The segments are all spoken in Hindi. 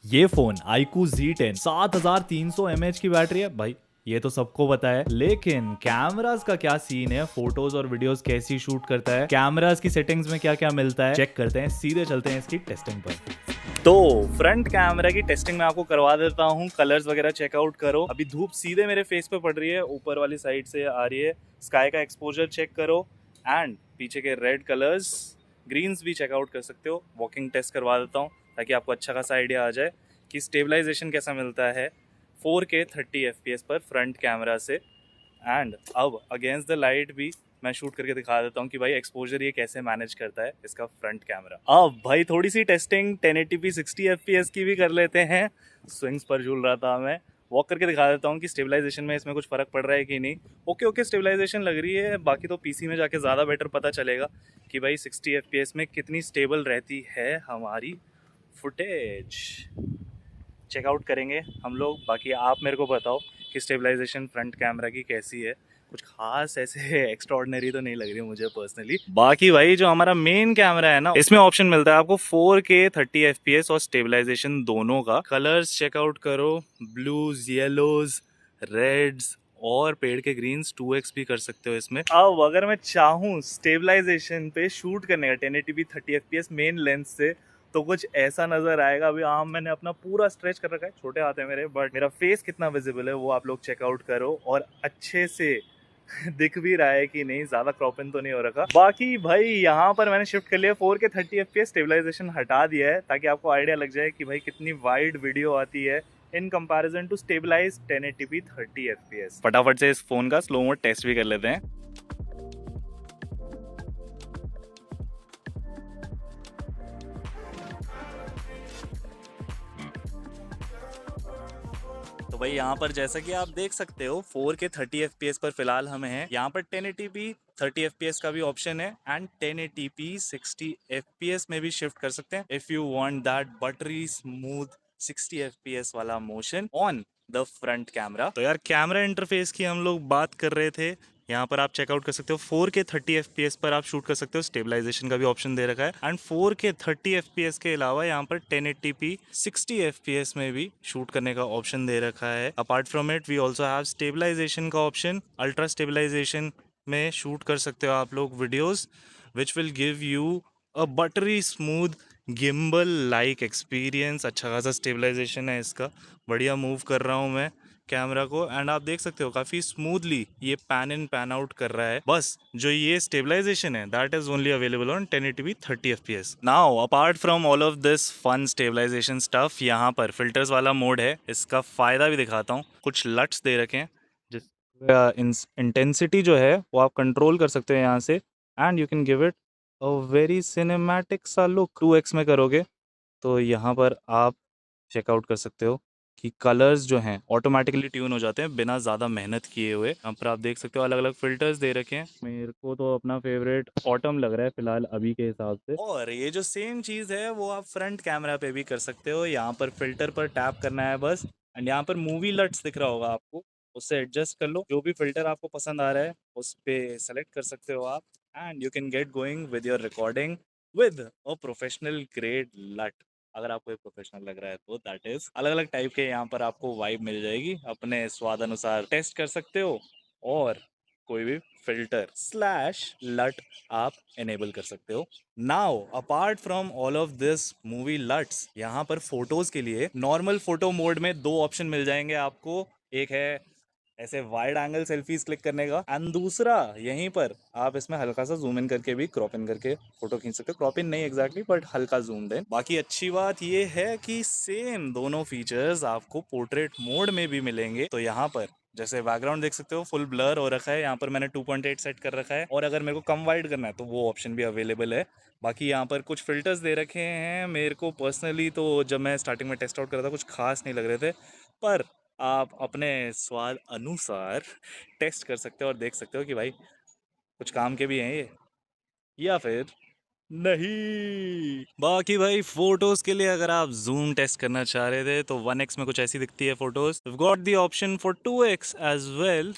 ये फोन iQOO Z10 7300 mAh की बैटरी है भाई। ये तो सबको पता है, लेकिन कैमरास का क्या सीन है, फोटोज और वीडियोस कैसी शूट करता है, कैमरास की सेटिंग्स में क्या क्या मिलता है, चेक करते हैं। सीधे चलते हैं इसकी टेस्टिंग पर। तो फ्रंट कैमरा की टेस्टिंग मैं आपको करवा देता हूँ। कलर्स वगैरह चेकआउट करो। अभी धूप सीधे मेरे फेस पे पड़ रही है, ऊपर वाली साइड से आ रही है। स्काई का एक्सपोजर चेक करो एंड पीछे के रेड कलर्स, ग्रीन्स भी चेकआउट कर सकते हो। वॉकिंग टेस्ट करवा देता हूँ ताकि आपको अच्छा खासा आइडिया आ जाए कि स्टेबलाइजेशन कैसा मिलता है 4K 30 FPS पर फ्रंट कैमरा से। एंड अब अगेंस्ट द लाइट भी मैं शूट करके दिखा देता हूँ कि भाई एक्सपोजर ये कैसे मैनेज करता है इसका फ्रंट कैमरा। अब भाई थोड़ी सी टेस्टिंग 1080p 60 FPS की भी कर लेते हैं। स्विंग्स पर झूल रहा था मैं, वॉक करके दिखा देता हूँ कि स्टेबलाइजेशन में इसमें कुछ फ़र्क पड़ रहा है कि नहीं। ओके स्टेबलाइजेशन लग रही है, बाकी तो पीसी में जाके ज़्यादा बेटर पता चलेगा कि भाई 60 FPS में कितनी स्टेबल रहती है हमारी फुटेज। चेकआउट करेंगे हम लोग। बाकी आप मेरे को बताओ कि स्टेबलाइजेशन फ्रंट कैमरा की कैसी है। कुछ खास ऐसे एक्स्ट्रॉर्डनरी तो नहीं लग रही मुझे पर्सनली। बाकी भाई जो हमारा मेन कैमरा है ना, इसमें ऑप्शन मिलता है आपको 4K 30 FPS और स्टेबलाइजेशन दोनों का। कलर्स चेकआउट करो, ब्लूज, येलोज, रेड्स और पेड़ के ग्रीन्स 2x भी कर सकते हो इसमें। अब अगर मैं चाहूँ स्टेबलाइजेशन पे शूट करने का 1080p 30 FPS मेन लेंस से, तो कुछ ऐसा नजर आएगा। अभी आर्म मैंने अपना पूरा स्ट्रेच कर रखा है, छोटे हाथ है मेरे, बट मेरा फेस कितना विजिबल है वो आप लोग चेकआउट करो। और अच्छे से दिख भी रहा है कि नहीं, ज्यादा क्रॉपिंग तो नहीं हो रखा। बाकी भाई यहाँ पर मैंने शिफ्ट कर लिया 4K 30 FPS, स्टेबलाइजेशन हटा दिया है ताकि आपको आइडिया लग जाए कि भाई कितनी वाइड वीडियो आती है in comparison to stabilize 1080p 30 FPS। फटाफट से इस फोन का स्लो मोड टेस्ट भी कर लेते हैं। तो भाई यहाँ पर जैसा कि आप देख सकते हो 4K 30 FPS पर फिलहाल हमें है। यहाँ पर 1080p 30 FPS का भी ऑप्शन है एंड 1080p 60 FPS में भी शिफ्ट कर सकते हैं if you want that buttery smooth 60 FPS वाला motion on the front camera. तो यार कैमरा इंटरफेस की हम लोग बात कर रहे थे। यहाँ पर आप चेकआउट कर सकते हो 4K 30 FPS पर आप शूट कर सकते हो। स्टेबलाइजेशन का भी ऑप्शन दे रखा है एंड 4K 30 FPS के अलावा यहाँ पर 1080p 60 FPS में भी शूट करने का ऑप्शन दे रखा है। Apart from it we also have stabilization का ऑप्शन। अल्ट्रा स्टेबलाइजेशन में शूट कर सकते हो आप लोग videos which will give you a buttery smooth gimbal like experience. अच्छा खासा स्टेबलाइजेशन है इसका, बढ़िया मूव कर रहा हूँ मैं कैमरा को एंड आप देख सकते हो काफी स्मूथली ये पैन इन पैन आउट कर रहा है। बस जो ये स्टेबलाइजेशन है that is only available on 1080p 30 FPS। Now apart from all of this fun stabilization stuff, यहाँ पर फिल्टर्स वाला मोड है। इसका फायदा भी दिखाता हूँ। कुछ लट्स दे रखे हैं जिस इंटेंसिटी जो है वो आप कंट्रोल कर सकते हो यहाँ से and you can give it a very cinematic सा लुक। 2x में करोगे तो यहाँ पर आप चेकआउट कर सकते हो कि कलर्स जो हैं ऑटोमेटिकली ट्यून हो जाते हैं बिना ज़्यादा मेहनत किए हुए। यहाँ पर आप देख सकते हो अलग अलग फिल्टर्स दे रखे हैं। मेरे को तो अपना फेवरेट ऑटम लग रहा है फिलहाल अभी के हिसाब से। और ये जो सेम चीज़ है वो आप फ्रंट कैमरा पे भी कर सकते हो। यहाँ पर फिल्टर पर टैप करना है बस एंड यहाँ पर मूवी लट्स दिख रहा होगा आपको, उससे एडजस्ट कर लो। जो भी फिल्टर आपको पसंद आ रहा है उस पर सेलेक्ट कर सकते हो आप and you can get going with your recording with a professional grade लट। अगर आपको ये प्रोफेशनल लग रहा है तो दैट इज। अलग अलग टाइप के यहाँ पर आपको वाइब मिल जाएगी, अपने स्वाद अनुसार टेस्ट कर सकते हो और कोई भी फिल्टर स्लैश लट आप एनेबल कर सकते हो। Now apart from all of this movie LUTs, यहाँ पर फोटोज के लिए नॉर्मल फोटो मोड में दो ऑप्शन मिल जाएंगे आपको। एक है ऐसे वाइड एंगल सेल्फीज क्लिक करने का एंड दूसरा यहीं पर आप इसमें हल्का सा जूम इन करके भी क्रॉप इन करके फोटो खींच सकते हो। क्रॉप इन नहीं एग्जैक्टली बट हल्का जूम इन। बाकी अच्छी बात ये है कि सेम दोनों फीचर्स आपको पोर्ट्रेट मोड में भी मिलेंगे। तो यहाँ पर जैसे बैकग्राउंड देख सकते हो फुल ब्लर हो रखा है, यहाँ पर मैंने 2.8 सेट कर रखा है और अगर मेरे को कम वाइड करना है तो वो ऑप्शन भी अवेलेबल है। बाकी यहाँ पर कुछ फिल्टर्स दे रखे हैं। मेरे को पर्सनली तो जब मैं स्टार्टिंग में टेस्ट आउट कर रहा था कुछ खास नहीं लग रहे थे, पर आप अपने स्वाद अनुसार टेस्ट कर सकते हो और देख सकते हो कि भाई कुछ काम के भी हैं ये या फिर नहीं। बाकी भाई फोटोज के लिए अगर आप जूम टेस्ट करना चाह रहे थे तो 1x में कुछ ऐसी दिखती है photos. We got the option for 2x as well.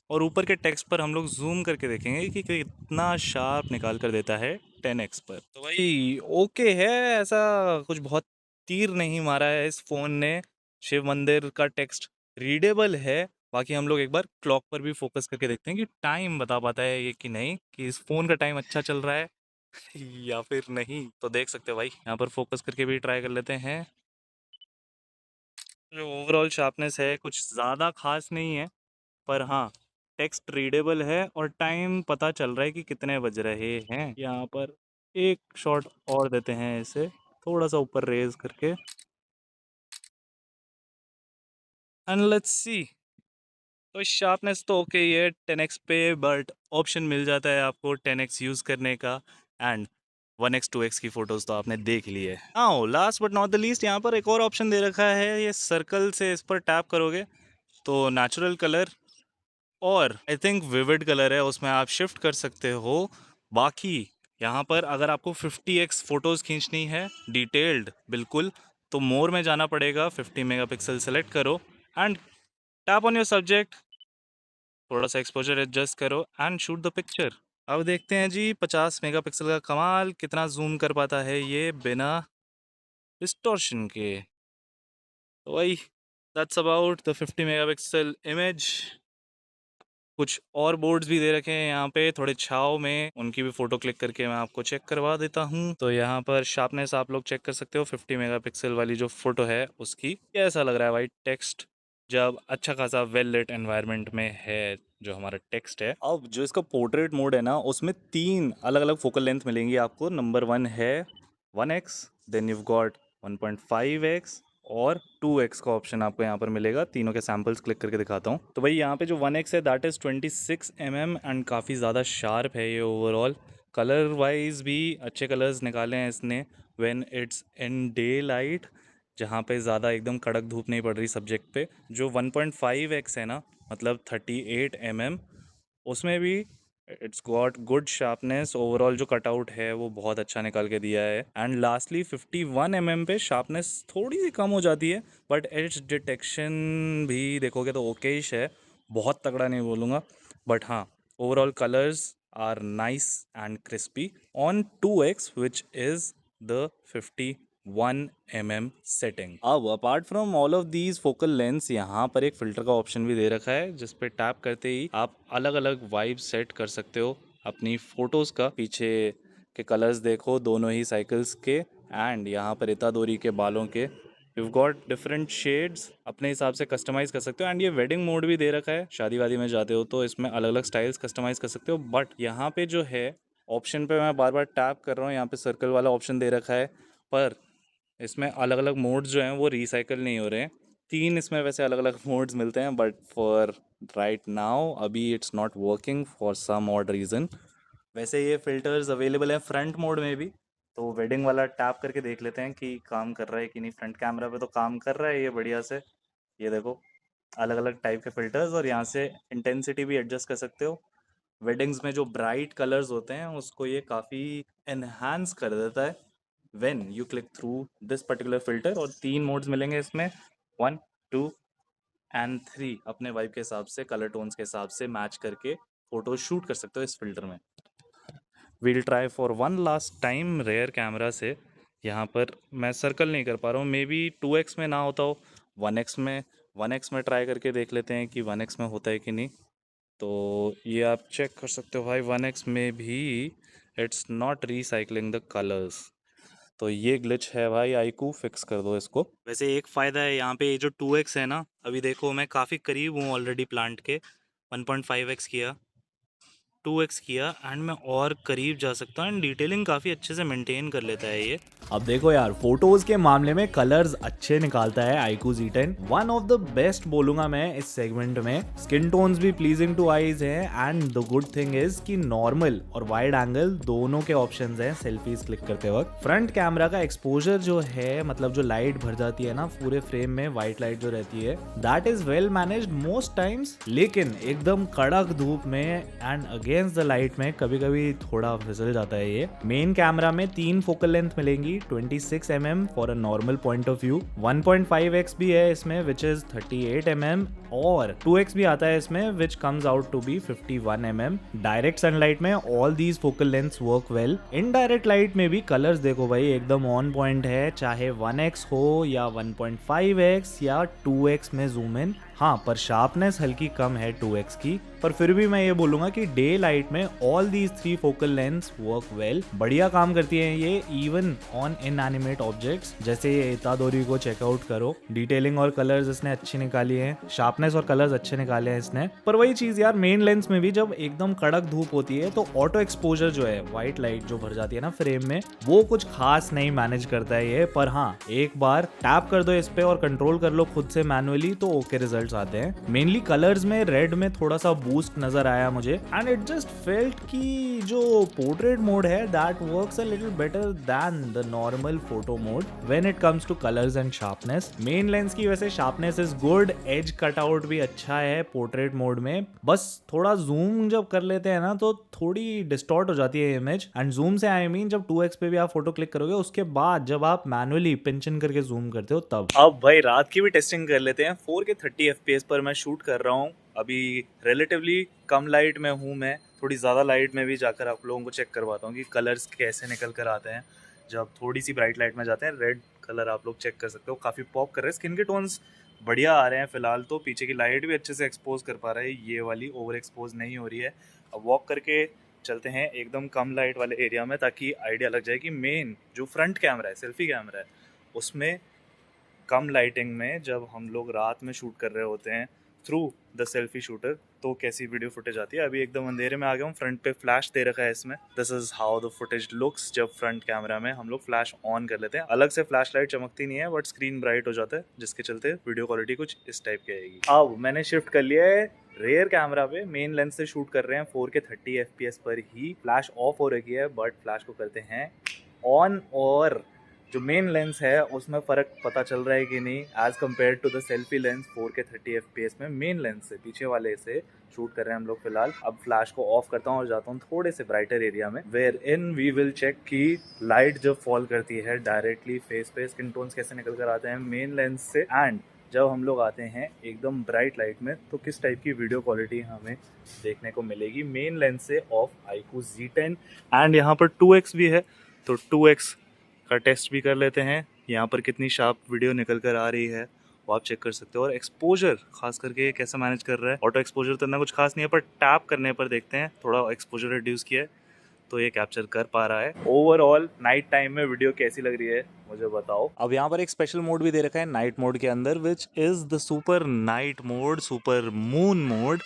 और ऊपर के टेक्स्ट पर हम लोग जूम करके देखेंगे कि कितना शार्प निकाल कर देता है 10x पर। तो भाई ओके है, ऐसा कुछ बहुत तीर नहीं मारा है इस फोन ने। शिव मंदिर का टेक्स्ट रीडेबल है। बाकी हम लोग एक बार क्लॉक पर भी फोकस करके देखते हैं कि टाइम बता पाता है ये कि नहीं, कि इस फोन का टाइम अच्छा चल रहा है या फिर नहीं। तो देख सकते हो भाई, यहाँ पर फोकस करके भी ट्राई कर लेते हैं। जो ओवरऑल शार्पनेस है कुछ ज़्यादा खास नहीं है, पर हाँ टेक्स्ट रीडेबल है और टाइम पता चल रहा है कि कितने बज रहे हैं। यहाँ पर एक शॉट और देते हैं इसे, थोड़ा सा ऊपर रेज करके, एंड लेट्स सी। तो शार्पनेस तो ओके ही है 10x पे, बट ऑप्शन मिल जाता है आपको 10x यूज़ करने का, एंड 1x 2x की फ़ोटोज़ तो आपने देख ली है। हाँ, last but not the least यहाँ पर एक और ऑप्शन दे रखा है, ये सर्कल से इस पर टैप करोगे तो नेचुरल कलर और आई थिंक विविड कलर है, उसमें आप शिफ्ट कर सकते हो। बाकी यहाँ पर अगर आपको 50x फ़ोटोज़ खींचनी है डिटेल्ड बिल्कुल, तो मोर में जाना पड़ेगा, 50 मेगापिक्सल सेलेक्ट करो and tap on your subject, थोड़ा सा एक्सपोजर एडजस्ट करो एंड शूट द पिक्चर। अब देखते हैं जी 50 मेगापिक्सल का कमाल कितना जूम कर पाता है ये बिना डिस्टॉर्शन के। तो वही, that's about the 50 megapixel image. कुछ और बोर्ड्स भी दे रखे हैं यहाँ पे थोड़े छाव में, उनकी भी फ़ोटो क्लिक करके मैं आपको चेक करवा देता हूँ। तो यहाँ पर शार्पनेस आप लोग चेक कर सकते हो 50 मेगापिक्सल वाली जो फ़ोटो है उसकी। कैसा लग रहा है भाई टेक्स्ट, जब अच्छा खासा वेल लिट एनवायरनमेंट में है जो हमारा टेक्स्ट है। अब जो इसका पोर्ट्रेट मोड है ना, उसमें 3 अलग अलग फोकल लेंथ मिलेंगी आपको। नंबर 1 है 1x, then you've got 1.5x और 2x का ऑप्शन आपको यहाँ पर मिलेगा। तीनों के सैम्पल्स क्लिक करके दिखाता हूँ। तो भाई यहाँ पे जो 1x है दैट इज़ 26 mm एंड काफ़ी ज़्यादा शार्प है ये ओवरऑल। कलर वाइज भी अच्छे कलर्स निकाले हैं इसने when it's in day light, जहाँ पे ज़्यादा एकदम कड़क धूप नहीं पड़ रही सब्जेक्ट पे। जो 1.5x है ना, मतलब 38 mm, उसमें भी it's got good sharpness. Overall जो कटआउट है वो बहुत अच्छा निकाल के दिया है। एंड लास्टली 51 mm पे शार्पनेस थोड़ी सी कम हो जाती है, बट एड्स डिटेक्शन भी देखोगे तो ओकेश है, बहुत तगड़ा नहीं बोलूँगा। बट हाँ, overall colours are nice and crispy on 2x which is the 51 mm setting. अब apart from all of these focal lens, यहाँ पर एक फ़िल्टर का ऑप्शन भी दे रखा है जिस पे टैप करते ही आप अलग अलग वाइब सेट कर सकते हो अपनी फ़ोटोज़ का। पीछे के कलर्स देखो दोनों ही साइकिल्स के, एंड यहाँ पर इतादोरी के बालों के। यू गॉट डिफरेंट शेड्स, अपने हिसाब से कस्टमाइज़ कर सकते हो। एंड ये वेडिंग मोड भी दे रखा है, शादी वादी में जाते हो तो इसमें अलग अलग स्टाइल्स कस्टमाइज़ कर सकते हो। बट यहाँ पे जो है ऑप्शन पे मैं बार बार टैप कर रहा हूँ, यहाँ पे सर्कल वाला ऑप्शन दे रखा है, पर इसमें अलग अलग मोड्स जो हैं वो रिसाइकल नहीं हो रहे हैं। 3 इसमें वैसे अलग अलग मोड्स मिलते हैं, बट फॉर राइट नाउ अभी it's not working for some odd reason. वैसे ये फ़िल्टर्स अवेलेबल हैं फ्रंट मोड में भी, तो वेडिंग वाला टैप करके देख लेते हैं कि काम कर रहा है कि नहीं। फ्रंट कैमरा पे तो काम कर रहा है ये बढ़िया से। ये देखो अलग अलग टाइप के फ़िल्टर्स, और यहाँ से इंटेंसिटी भी एडजस्ट कर सकते हो। वेडिंग्स में जो ब्राइट कलर्स होते हैं उसको ये काफ़ी एनहांस कर देता है when you click through this particular filter. और 3 मोड्स मिलेंगे इसमें, 1, 2 एंड 3। अपने वाइब के हिसाब से, कलर टोन्स के हिसाब से मैच करके फ़ोटो शूट कर सकते हो इस फिल्टर में। We'll try for one last time rear camera से। यहाँ पर मैं सर्कल नहीं कर पा रहा हूँ, मे बी 2x में ना होता हो, 1x में ट्राई करके देख लेते हैं कि 1x में होता है कि नहीं। तो ये आप चेक कर सकते हो भाई, 1x में भी it's not recycling the colours. तो ये ग्लिच है भाई, आईकू फिक्स कर दो इसको। वैसे एक फ़ायदा है यहाँ पे, ये जो 2x है ना, अभी देखो मैं काफ़ी करीब हूँ ऑलरेडी प्लांट के। 1.5x किया, 2x किया, एंड मैं और करीब जा सकता हूँ, एंड डिटेलिंग काफ़ी अच्छे से मेंटेन कर लेता है ये। अब देखो यार, फोटोज के मामले में कलर्स अच्छे निकालता है iQOO Z10। One of the best बोलूंगा मैं इस सेगमेंट में। स्किन टोन्स भी प्लीजिंग टू आईज हैं, and the good thing is कि नॉर्मल और वाइड एंगल दोनों के ऑप्शंस हैं सेल्फीज क्लिक करते वक्त। फ्रंट कैमरा का एक्सपोजर जो है, मतलब जो लाइट भर जाती है ना पूरे फ्रेम में, व्हाइट लाइट जो रहती है, that is well managed most times. लेकिन एकदम कड़क धूप में and again against the light में कभी कभी थोड़ा फिसल जाता है ये। मेन कैमरा में 3 फोकल लेंथ मिलेंगी, 26 mm for a normal point of view, 1.5x भी है इसमें विच इज 38 mm, और 2x भी आता है इसमें which comes out to be 51 mm। Direct sunlight में all these focal lengths work well. Indirect light में भी कलर्स देखो भाई एकदम ऑन पॉइंट है, चाहे 1x हो या 1.5x या 2x में जूम इन। हाँ, पर शार्पनेस हल्की कम है 2x की, पर फिर भी मैं ये बोलूंगा कि डे लाइट में all these 3 focal lengths work well. बढ़िया काम करती हैं ये इवन ऑन इनएनिमेट ऑब्जेक्ट्स, जैसे ये इतादोरी को चेकआउट करो। डिटेलिंग और कलर्स इसने अच्छी निकाली है, शार्पनेस और कलर्स अच्छे निकाले हैं इसने। पर वही चीज यार, मेन लेंस में भी जब एकदम कड़क धूप होती है तो ऑटो एक्सपोजर जो है, व्हाइट लाइट जो भर जाती है ना फ्रेम में, वो कुछ खास नहीं मैनेज करता है ये। पर हाँ, एक बार टैप कर दो इस पे और कंट्रोल कर लो खुद से मैनुअली तो ओके रिजल्ट आते हैं। मेनली कलर्स में रेड में थोड़ा सा बूस्ट नजर आया मुझे, एंड इट जस्ट फेल्ट कि जो पोर्ट्रेट मोड है that works a little better than the normal photo mode when it comes to colours and sharpness. Main lens की वैसे sharpness is good, edge cutout भी अच्छा है पोर्ट्रेट मोड में, बस थोड़ा जूम जब कर लेते हैं ना तो थोड़ी डिस्टॉर्ट हो जाती है इमेज। एंड जूम से आई मीन जब 2x पे भी आप फोटो क्लिक करोगे उसके बाद जब आप मैनुअली पिंचन करके जूम करते हो तब। अब भाई रात की भी टेस्टिंग कर लेते हैं। 4K 30 FPS पर मैं शूट कर रहा हूँ। अभी रिलेटिवली कम लाइट में हूँ मैं, थोड़ी ज़्यादा लाइट में भी जाकर आप लोगों को चेक करवाता हूँ कि कलर्स कैसे निकल कर आते हैं। जब थोड़ी सी ब्राइट लाइट में जाते हैं, रेड कलर आप लोग चेक कर सकते हो, काफ़ी पॉप कर रहे हैं। स्किन के टोन्स बढ़िया आ रहे हैं फिलहाल तो, पीछे की लाइट भी अच्छे से एक्सपोज कर पा रहा है, ये वाली ओवर एक्सपोज नहीं हो रही है। अब वॉक करके चलते हैं एकदम कम लाइट वाले एरिया में, ताकि आइडिया लग जाए कि मेन जो फ्रंट कैमरा है, सेल्फी कैमरा है, उसमें कम लाइटिंग में जब हम लोग रात में शूट कर रहे होते हैं थ्रू द सेल्फी शूटर तो कैसी वीडियो फुटेज आती है। अभी एकदम अंधेरे में आ गया हूँ, फ्रंट पे फ्लैश दे रखा है इसमें। This is how the footage looks जब फ्रंट कैमरा में हम लोग फ्लैश ऑन कर लेते हैं। अलग से फ्लैश लाइट चमकती नहीं है बट स्क्रीन ब्राइट हो जाता है, जिसके चलते वीडियो क्वालिटी कुछ इस टाइप की आएगी। अब मैंने शिफ्ट कर लिया है रेयर कैमरा पे, मेन लेंस से शूट कर रहे हैं 4K 30 FPS पर ही। फ्लैश ऑफ हो रही है बट फ्लैश को करते हैं ऑन, और जो मेन लेंस है उसमें फ़र्क पता चल रहा है कि नहीं as compare to the selfie lens 4K 30 FPS में। मेन लेंस से पीछे वाले से शूट कर रहे हैं हम लोग फिलहाल। अब फ्लैश को ऑफ करता हूँ और जाता हूँ थोड़े से ब्राइटर एरिया में, where in we will check कि लाइट जब फॉल करती है डायरेक्टली फेस पे स्किन टोन्स कैसे निकल कर आते हैं मेन लेंस से, एंड जब हम लोग आते हैं एकदम ब्राइट लाइट में तो किस टाइप की वीडियो क्वालिटी हमें देखने को मिलेगी मेन लेंस से ऑफ iQOO Z10। एंड यहाँ पर 2x भी है तो 2x का टेस्ट भी कर लेते हैं, यहाँ पर कितनी शार्प वीडियो निकल कर आ रही है वो आप चेक कर सकते हो। और एक्सपोजर खास करके कैसे मैनेज कर रहा है, ऑटो एक्सपोजर तो इतना कुछ खास नहीं है पर टैप करने पर देखते हैं थोड़ा एक्सपोजर रिड्यूस किया है तो ये कैप्चर कर पा रहा है। ओवरऑल नाइट टाइम में वीडियो कैसी लग रही है मुझे बताओ। अब यहाँ पर एक स्पेशल मोड भी दे रखा है नाइट मोड के अंदर, which is the super night mode, super moon mode,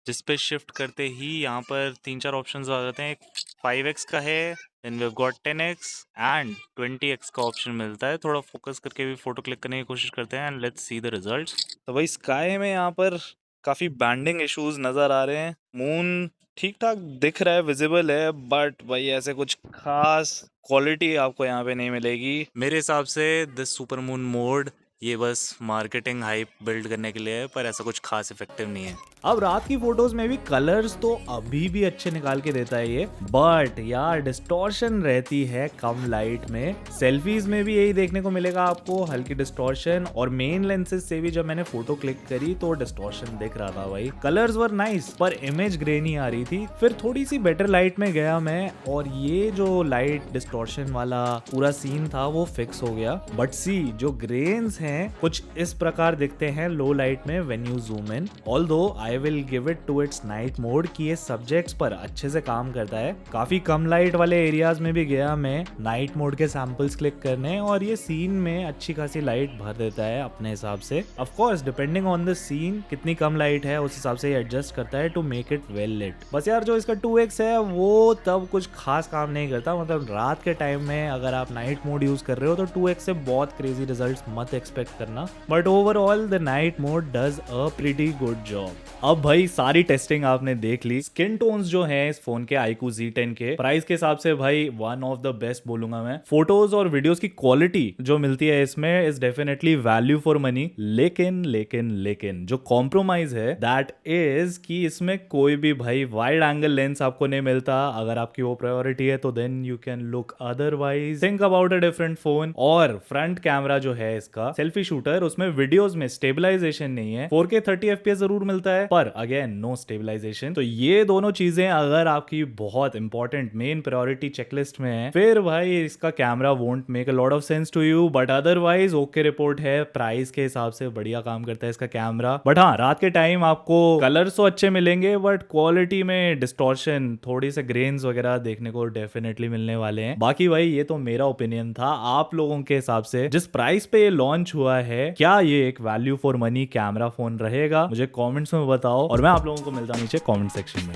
जिस पे शिफ्ट करते ही यहाँ पर 3-4 ऑप्शंस आ जाते हैं। एक 5x का है, then we have got 10x and 20x का ऑप्शन मिलता है। थोड़ा फोकस करके भी फोटो क्लिक करने की कोशिश करते हैं and let's see the results. तो भाई स्काई में यहाँ पर काफ़ी बैंडिंग इश्यूज नज़र आ रहे हैं। मून ठीक ठाक दिख रहा है, विजिबल है, बट भाई ऐसे कुछ खास क्वालिटी आपको यहाँ पे नहीं मिलेगी मेरे हिसाब से। दिस सुपर मून मोड ये बस मार्केटिंग हाइप बिल्ड करने के लिए है, पर ऐसा कुछ खास इफेक्टिव नहीं है। अब रात की फोटोज में भी कलर्स तो अभी भी अच्छे निकाल के देता है ये, बट यार डिस्टॉर्शन रहती है कम लाइट में। सेल्फीज में भी यही देखने को मिलेगा आपको, हल्की डिस्टॉर्शन, और मेन लेंसेज से भी जब मैंने फोटो क्लिक करी तो डिस्टॉर्शन दिख रहा था भाई। कलर्स वर नाइस पर इमेज ग्रे नहीं आ रही थी। फिर थोड़ी सी बेटर लाइट में गया मैं और ये जो लाइट डिस्टॉर्शन वाला पूरा सीन था वो फिक्स हो गया। बट सी जो ग्रेन्स हैं कुछ इस प्रकार दिखते हैं लो लाइट में when you zoom in. Although I will give it to its night mode कि ये सब्जेक्ट्स पर अच्छे से काम करता है। काफी कम लाइट वाले एरियाज में भी गया मैं नाइट मोड के सैंपल्स क्लिक करने और ये सीन में अच्छी खासी लाइट भर देता है अपने हिसाब से। Of course depending on the scene कितनी कम लाइट है उस हिसाब से एडजस्ट करता है to make it well lit. बस यार जो इसका 2x है वो तब कुछ खास काम नहीं करता, मतलब रात के टाइम में अगर आप नाइट मोड यूज कर रहे हो तो 2x से बहुत क्रेजी रिजल्ट्स मत एक्सपेक्ट एक्सपेक्ट करना, but overall the night mode does a pretty good job. अब भाई सारी टेस्टिंग आपने देख ली, स्किन टोन्स जो हैं इस फोन के iQOO Z10 के प्राइस के हिसाब से भाई वन ऑफ द बेस्ट बोलूंगा मैं। फोटोज और वीडियोस की क्वालिटी जो मिलती है इसमें is definitely value for money, लेकिन जो कॉम्प्रोमाइज है दैट इज कि इसमें कोई भी भाई वाइड एंगल लेंस आपको नहीं मिलता। अगर आपकी वो प्रायोरिटी है तो then you can look otherwise, think about a different phone. और फ्रंट कैमरा जो है इसका सेल्फी शूटर, उसमें वीडियोस में स्टेबलाइजेशन नहीं है। 4K 30 FPS जरूर मिलता है पर अगेन नो स्टेबलाइजेशन। तो ये दोनों चीजें अगर आपकी बहुत इंपॉर्टेंट मेन प्रायोरिटी चेकलिस्ट में है फिर भाई इसका camera won't make a lot of sense to you, but otherwise okay report है। प्राइस के हिसाब से बढ़िया काम करता है इसका कैमरा, बट हाँ रात के टाइम आपको कलर्स तो अच्छे मिलेंगे बट क्वालिटी में डिस्टॉर्शन, थोड़ी से ग्रेन्स वगैरह देखने को डेफिनेटली मिलने वाले हैं। बाकी भाई ये तो मेरा ओपिनियन था, आप लोगों के हिसाब से जिस प्राइस पे ये लॉन्च हुआ है क्या ये एक value for money camera phone रहेगा? मुझे कमेंट्स में बताओ और मैं आप लोगों को मिलता हूं नीचे कमेंट सेक्शन में।